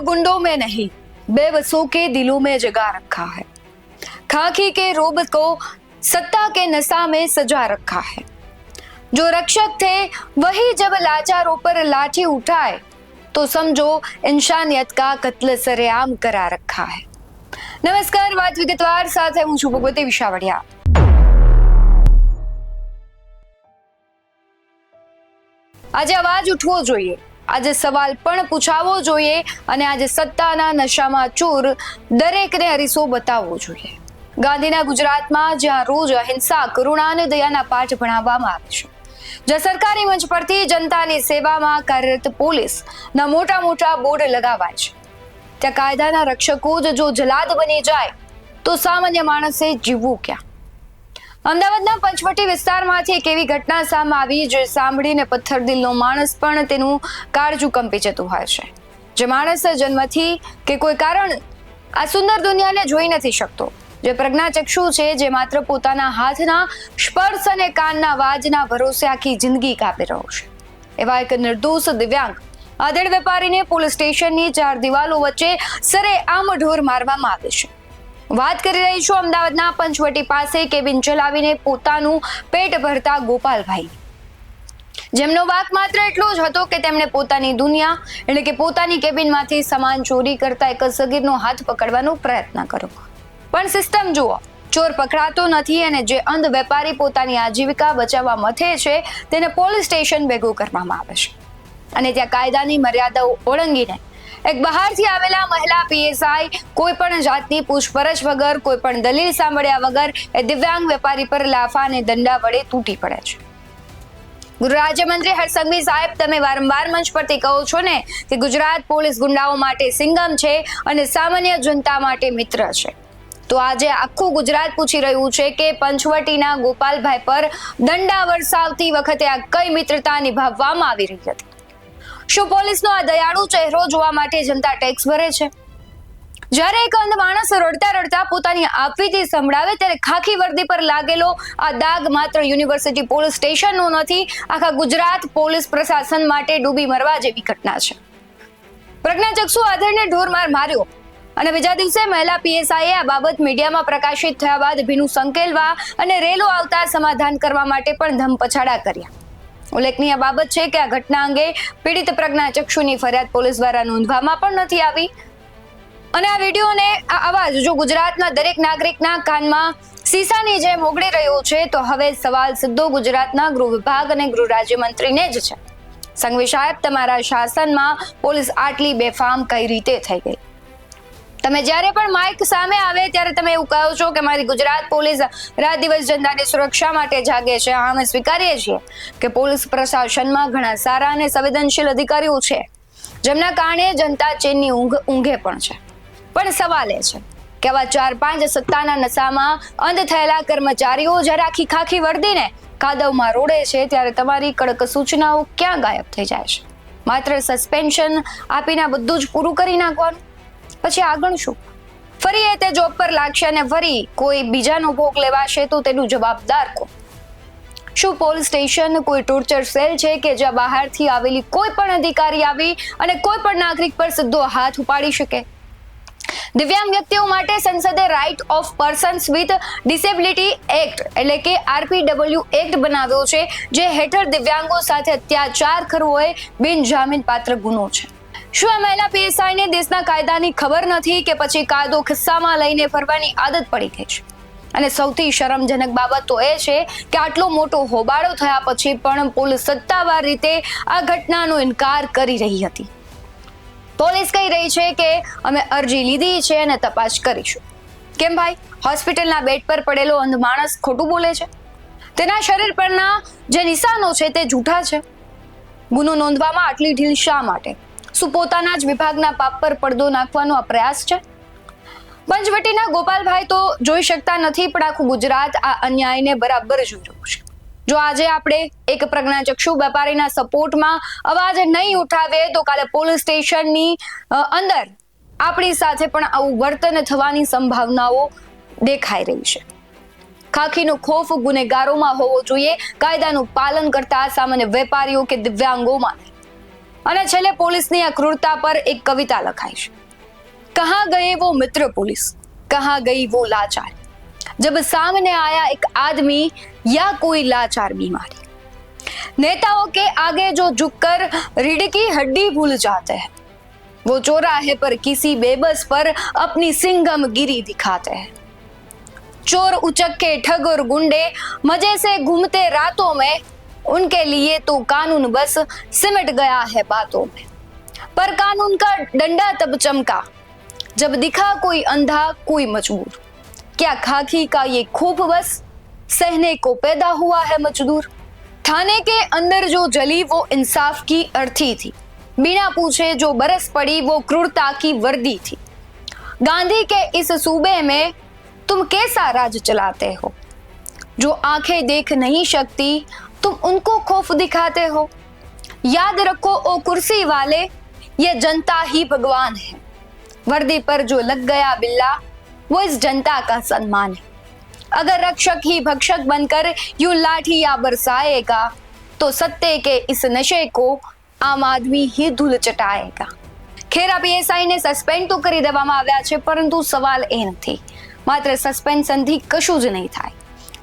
गुंडों में नहीं, बेबसों के दिलों में जगा रखा है। खाकी के रोब को सत्ता के नशा में सजा रखा है। जो रक्षक थे वही जब लाचारों पर लाठी उठाए तो समझो इंसानियत का कत्ल सरेआम करा रखा है। नमस्कार, વાત વિગતવાર સાથે હું છું ભગવતી વિશાવડિયા। આજે અવાજ ઉઠવો જોઈએ, આજે સવાલ પણ પૂછાવો જોઈએ અને આજે સત્તાના નશામાં ચૂર દરેકને અરીસો બતાવવો જોઈએ। ગાંધીના ગુજરાતમાં જ્યાં રોજ અહિંસા, કરુણા અને દયાના પાઠ ભણાવવામાં આવે છે, જ્યાં સરકારી મંચ પરથી જનતાની સેવામાં કાર્યરત પોલીસના મોટા મોટા બોર્ડ લગાવાય છે, ત્યાં કાયદાના રક્ષકો જ જો જલાદ બની જાય તો સામાન્ય માણસે જીવવું ક્યાં? અમદાવાદના પંચવટી વિસ્તારમાંથી એક એવી ઘટના સામે આવી જે સાંભળીને પથ્થરદિલનો માણસ પણ તેનું કાળજું કંપી જતું હોય છે। જે માણસ જન્મથી કે કોઈ કારણ આ સુંદર દુનિયાને જોઈ નથી શકતો, જે પ્રજ્ઞાચક્ષુ છે, જે માત્ર પોતાના હાથના સ્પર્શ અને કાનના અવાજના ભરોસે આખી જિંદગી કાપી રહ્યો છે, એવા એક નિર્દોષ દિવ્યાંગ આધેડ વેપારીને પોલીસ સ્ટેશનની ચાર દિવાલો વચ્ચે સરેઆમ ઢોર મારવામાં આવે છે। વાત કરી રહી છું અમદાવાદના પંચવટી પાસે કેબિન ચલાવીને પોતાનું પેટ ભરતા ગોપાલભાઈ, જેમનો વાક માત્ર એટલો જ હતો કે તેમણે પોતાની દુનિયા એટલે કે પોતાની કેબિનમાંથી સામાન ચોરી કરતા એક સગીરનો હાથ પકડવાનો પ્રયત્ન કર્યો, પણ સિસ્ટમ જુઓ, ચોર પકડાતો નથી અને જે અંધ વેપારી પોતાની આજીવિકા બચાવવા મથે છે તેને પોલીસ સ્ટેશન ભેગું કરવામાં આવે છે અને ત્યાં કાયદાની મર્યાદાઓ ઓળંગીને એક બહારથી આવેલા મહિલા પીએસઆઈ કોઈ પણ જાતની પૂછપરછ વગર, કોઈ પણ દલીલ સાંભળ્યા વગર એ દિવ્યાંગ વેપારી પર લાફા અને દંડા વડે તૂટી પડે છે। ગૃહ રાજ્યમંત્રી હર્ષ સંઘવી સાહેબ, તમે વારંવાર મંચ પરથી કહો છો ને કે ગુજરાત પોલીસ ગુંડાઓ માટે સિંગમ છે અને સામાન્ય જનતા માટે મિત્ર છે, તો આજે આખું ગુજરાત પૂછી રહ્યું છે કે પંચવટીના ગોપાલભાઈ પર દંડા વરસાવતી વખતે આ કઈ મિત્રતા નિભાવવામાં આવી રહી હતી? શું પોલીસનો આ દયાળુ ચહેરો જોવા માટે જનતા ટેક્સ ભરે છે? જ્યારે એક અંધ માણસ રડતા રડતા પોતાની આપવીતી સંભળાવે ત્યારે ખાખી વર્દી પર લાગેલો આ દાગ માત્ર યુનિવર્સિટી પોલીસ સ્ટેશનનો નથી, આખા ગુજરાત પોલીસ પ્રશાસન માટે ડૂબી મરવા જેવી ઘટના છે। પ્રજ્ઞાચક્ષુ આધેડને ઢોરમાર માર્યો અને બીજા દિવસે મહિલા પીએસઆઈએ આ બાબત મીડિયામાં પ્રકાશિત થયા બાદ ભીનું સંકેલવા અને રેલો આવતા સમાધાન કરવા માટે પણ ધમપછાડા કર્યા। ઉલ્લેખનીય બાબત છે કે આ ઘટના અંગે પીડિત પ્રજ્ઞાચક્ષુની ફરિયાદ પોલીસ દ્વારા નોંધવામાં પણ નથી આવી અને આ વિડીયો અને આ અવાજ જો ગુજરાતના દરેક નાગરિકના કાનમાં સીસાની જેમ ઓગળી રહ્યો છે તો હવે સવાલ સીધો ગુજરાતના ગૃહ વિભાગ અને ગૃહ રાજ્યમંત્રીને જ છે। સંઘવી સાહેબ, તમારા શાસનમાં પોલીસ આટલી બેફામ કઈ રીતે થઈ ગઈ? તમે જ્યારે પણ માઇક સામે આવે ત્યારે તમે એવું કહો છો કે મારી ગુજરાત પોલીસ રાત દિવસ જનતાની સુરક્ષા માટે જાગે છે। હા, અમે સ્વીકારીએ છીએ કે પોલીસ પ્રશાસનમાં ઘણા સારા અને સંવેદનશીલ અધિકારીઓ છે, જેમના કારણે જનતા ચેનની ઊંઘે પણ છે, પણ સવાલ એ છે કે આવા 4-5 સત્તાના નશામાં અંધ થયેલા કર્મચારીઓ જ્યારે આખી ખાખી વર્દીને કાદવમાં રોડે છે ત્યારે તમારી કડક સૂચનાઓ ક્યાં ગાયબ થઈ જાય છે? માત્ર સસ્પેન્શન આપીને બધું જ પૂરું કરી નાખવાનું, પછી આગળ શું? ફરી એ તે જોબ પર લાગશે અને ફરી કોઈ બીજાનો ભોગ લેવાશે તો તેનું જવાબદાર કોણ? શું પોલીસ સ્ટેશન કોઈ ટોર્ચર સેલ છે કે જ્યાં બહારથી આવેલી કોઈ પણ અધિકારી આવી અને કોઈ પણ નાગરિક પર સીધો હાથ ઉપાડી શકે? દિવ્યાંગ વ્યક્તિઓ માટે સંસદે right of persons with disability act એટલે કે RPW એક્ટ બનાવ્યો છે, જે હેઠળ દિવ્યાંગો સાથે અત્યાચાર કરવો એ બિનજામીન પાત્ર ગુનો છે। શું આ મહિલા પીએસઆઈને દેશના કાયદાની ખબર નથી કે પછી કાયદો ખિસ્સામાં લઈને ફરવાની આદત પડી ગઈ છે? અને સૌથી શરમજનક બાબત તો એ છે કે આટલો મોટો હોબાળો થયા પછી પણ પોલીસ સત્તાવાર રીતે આ ઘટનાનો ઇનકાર કરી રહી હતી। પોલીસ કહી રહી છે કે અમે અરજી લીધી છે અને તપાસ કરીશું। કેમ ભાઈ? હોસ્પિટલના બેડ પર પડેલો અંધ માણસ ખોટું બોલે છે? તેના શરીર પરના જે નિશાનો છે તે જૂઠા છે? ગુનો નોંધવામાં આટલી ઢીલ શા માટે? શું પોતાના જ વિભાગના પાપ પર પડદો નાખવાનો આ પ્રયાસ છે? પંચવટીના ગોપાલભાઈ તો જોઈ શકતા નથી, પણ આખું ગુજરાત આ અન્યાયને બરાબર જોઈ રહ્યું છે। જો આજે આપણે એક પ્રજ્ઞાચક્ષુ વેપારીના સપોર્ટમાં અવાજ નહીં ઉઠાવીએ તો કાલે પોલીસ સ્ટેશનની અંદર આપણી સાથે પણ આવું વર્તન થવાની સંભાવનાઓ દેખાઈ રહી છે। ખાખીનો ખોફ ગુનેગારોમાં હોવો જોઈએ, કાયદાનું પાલન કરતા સામાન્ય વેપારીઓ કે દિવ્યાંગોમાં। અને છેલ્લે પોલીસની આ ક્રૂરતા પર એક કવિતા લખાઈ છે. કહાં ગયે वो मित्र पुलिस, कहाँ गई वो लाचार, जब सामने आया एक आदमी या कोई लाचार बीमारी. नेताओं के आगे जो झुककर रीढ़ की हड्डी भूल जाते हैं, वो चौराहे पर किसी बेबस पर अपनी सिंघम गिरी दिखाते हैं. चोर उचक्के ठग और गुंडे मजे से घूमते रातों में, उनके लिए तो कानून बस सिमट गया है बातों में. पर कानून का डंडा तब चमका जब दिखा कोई अंधा कोई मजबूर. क्या खाकी का ये खूब बस सहने को पैदा हुआ है मजदूर. थाने के अंदर जो जली वो इंसाफ की अर्थी थी, बिना पूछे जो बरस पड़ी वो क्रूरता की वर्दी थी. गांधी के इस सूबे में तुम कैसा राज चलाते हो, जो आंखें देख नहीं सकती तुम उनको खौफ दिखाते हो. याद रखो ओ कुर्सी वाले, ये जनता ही भगवान है. वर्दी पर जो लग गया बिल्ला वो इस जनता का सम्मान है. अगर रक्षक ही भक्षक बनकर यूं लाठियां बरसाएगा तो सत्ते के इस नशे को आम आदमी ही धूल चटाएगा. ખેરા પીએસઆઈને સસ્પેન્ડ તો કરી દેવામાં આવ્યા છે, પરંતુ સવાલ એ નથી, માત્ર સસ્પેન્શનથી કશું જ નહીં થાય.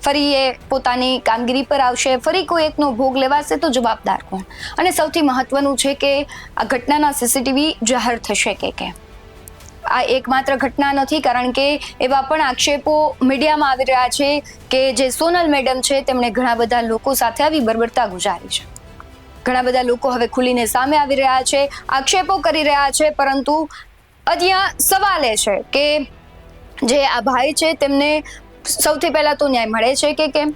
ફરી એ પોતાની કામગીરી પર આવશે, ફરી કોઈ એકનો ભોગ લેવાશે તો જવાબદાર કોણ? અને સૌથી મહત્વનું છે કે આ ઘટનાના સીસીટીવી જાહેર થશે કે કેમ? આ એકમાત્ર ઘટના નથી, કારણ કે એવા પણ આક્ષેપો મીડિયામાં આવી રહ્યા છે કે જે સોનલ મેડમ છે તેમણે ઘણા બધા લોકો સાથે આવી બર્બરતા ગુજારી છે. ઘણા બધા લોકો હવે ખુલીને સામે આવી રહ્યા છે, આક્ષેપો કરી રહ્યા છે, પરંતુ અહીંયા સવાલ એ છે કે જે આ ભાઈ છે તેમને સૌથી પહેલા તો ન્યાય મળે છે કે કેમ?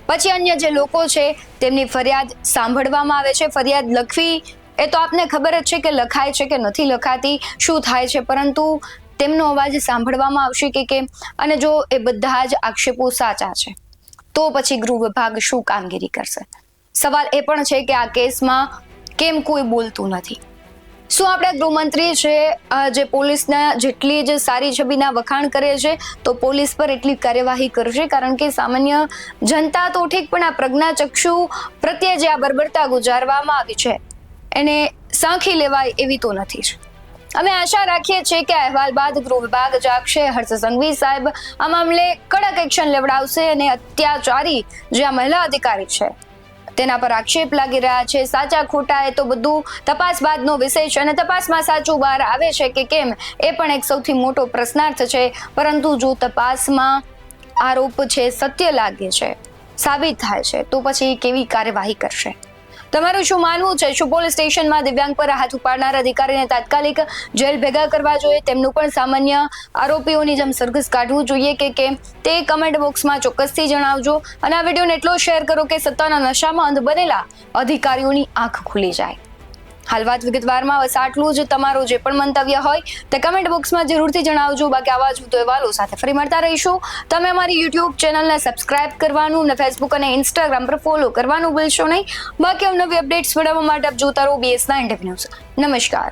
પછી અન્ય જે લોકો છે તેમની ફરિયાદ સાંભળવામાં આવે છે. ફરિયાદ લખવી એ તો આપને ખબર જ છે કે લખાય છે કે નથી લખાતી, શું થાય છે, પરંતુ તેમનો અવાજ સાંભળવામાં આવશે કે કેમ? અને જો એ બધા જ આક્ષેપો સાચા છે તો પછી ગૃહ વિભાગ શું કામગીરી કરશે? સવાલ એ પણ છે કે આ કેસમાં કેમ કોઈ બોલતું નથી? શું આપણા ગૃહમંત્રી છે જે પોલીસના જેટલી જ સારી છબીના વખાણ કરે છે તો પોલીસ પર એટલી કાર્યવાહી કરશે? કારણ કે સામાન્ય જનતા તો ઠીક, પણ આ પ્રજ્ઞાચક્ષુ પ્રત્યે જે આ બર્બરતા ગુજારવામાં આવી છે એને સાંખી લેવાય એવી તો નથી જ. અમે આશા રાખીએ છીએ કે અહેવાલ બાદ ગૃહ વિભાગ જાગશે, હર્ષ સંઘવી સાહેબ આ મામલે કડક એક્શન લેવડાવશે અને અત્યાચારી જે આ મહિલા અધિકારી છે તેના પર આક્ષેપ લાગી રહ્યા છે, સાચા ખોટા એ તો બધું તપાસ બાદનો વિષય છે, અને તપાસમાં સાચું બહાર આવે છે કે કેમ એ પણ એક સૌથી મોટો પ્રશ્નાર્થ છે. પરંતુ જો તપાસમાં આરોપ છે સત્ય લાગે છે, સાબિત થાય છે, તો પછી કેવી કાર્યવાહી કરશે? તમારું શું માનવું છે? શું પોલીસ સ્ટેશનમાં દિવ્યાંગ પર હાથ ઉપાડનાર અધિકારીને તાત્કાલિક જેલ ભેગા કરવા જોઈએ, તેમનું પણ સામાન્ય આરોપીઓની જેમ સરઘસ કાઢવું જોઈએ કે કેમ? તે કમેન્ટ બોક્સમાં ચોક્કસથી જણાવજો. અને આ વિડીયોને એટલો શેર કરો કે સત્તાના નશામાં અંધ બનેલા અધિકારીઓની આંખ ખુલી જાય. હાલ વાત વિગતવારમાં બસ આટલું જ. તમારું જે પણ મંતવ્ય હોય તે કમેન્ટ બોક્સમાં જરૂરથી જણાવજો. બાકી આવા જ અહેવાલો સાથે ફરી મળતા રહીશું. તમે અમારી યુટ્યુબ ચેનલને સબસ્ક્રાઇબ કરવાનું અને ફેસબુક અને ઇન્સ્ટાગ્રામ પર ફોલો કરવાનું ભૂલશો નહીં. બાકી નવી અપડેટ્સ મેળવવા માટે આપ જોતા રહો BS9 ન્યૂઝ. નમસ્કાર.